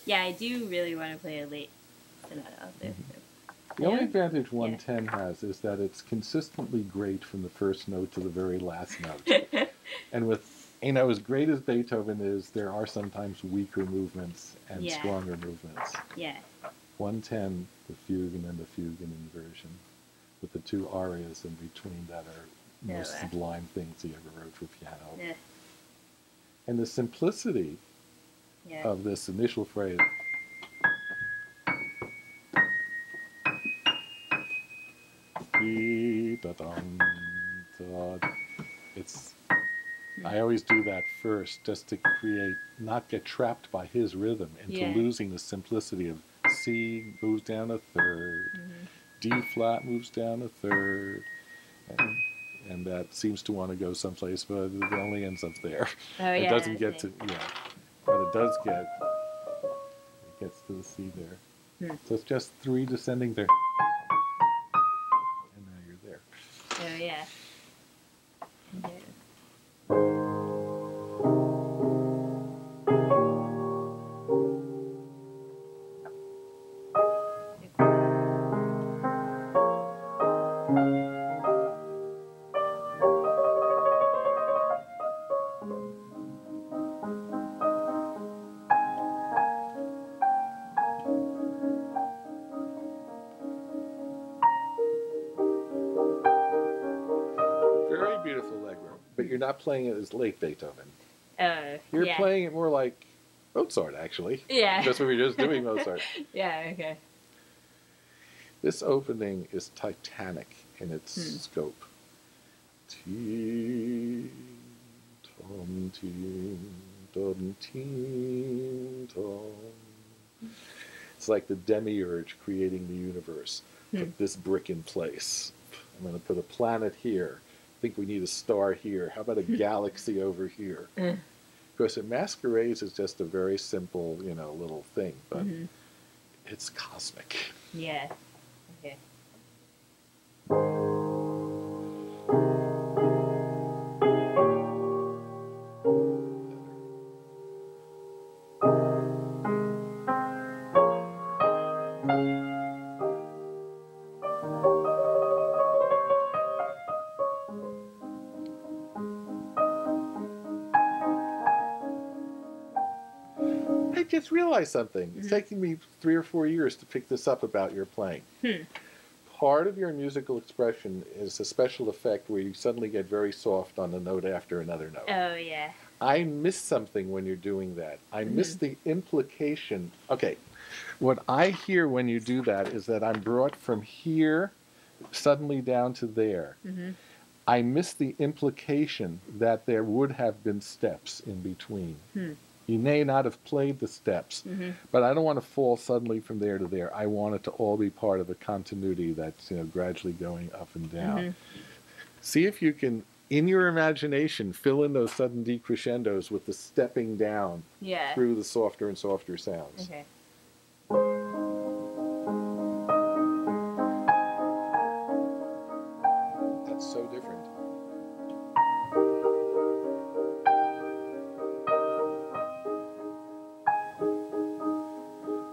Yeah, I do really want to play a late sonata. The only advantage 110 has is that it's consistently great from the first note to the very last note. And with, as great as Beethoven is, there are sometimes weaker movements and stronger movements. Yeah. 110, the fugue and then the fugue and inversion, with the two arias in between that are most sublime things he ever wrote for piano. Yeah. And the simplicity of this initial phrase. It's, I always do that first just to create, not get trapped by his rhythm into losing the simplicity of C moves down a third, D flat moves down a third, and that seems to want to go someplace, but it only ends up there. Oh, it doesn't get to, but it does get, it gets to the C there. So it's just 3 descending there. And now you're there. Oh, yeah. Very beautiful Allegro, but you're not playing it as late Beethoven. You're playing it more like Mozart, actually. Yeah. That's what we were just doing, Mozart. Yeah, okay. This opening is Titanic in its scope. Ting, tom, ting, dum, ting, tom. It's like the demiurge creating the universe. Put this brick in place. I'm going to put a planet here. I think we need a star here. How about a galaxy over here? Because it masquerades as just a very simple, little thing, but it's cosmic. Yeah. Okay. I just realized something. It's taking me 3 or 4 years to pick this up about your playing. Part of your musical expression is a special effect where you suddenly get very soft on a note after another note. Oh, yeah. I miss something when you're doing that. I miss the implication. Okay, what I hear when you do that is that I'm brought from here suddenly down to there. I miss the implication that there would have been steps in between. You may not have played the steps, but I don't want to fall suddenly from there to there. I want it to all be part of a continuity that's gradually going up and down. See if you can, in your imagination, fill in those sudden decrescendos with the stepping down through the softer and softer sounds. Okay. That's so different.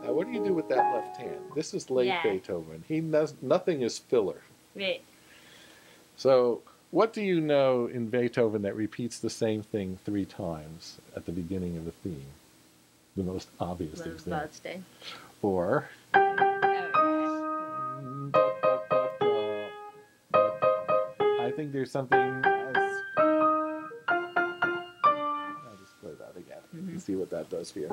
Now, what do you do with that left hand? This is late Beethoven. He does nothing is filler. Right. So, what do you know in Beethoven that repeats the same thing 3 times at the beginning of the theme? The most obvious thing. Or. I think there's something. I'll just play that again and see what that does for you.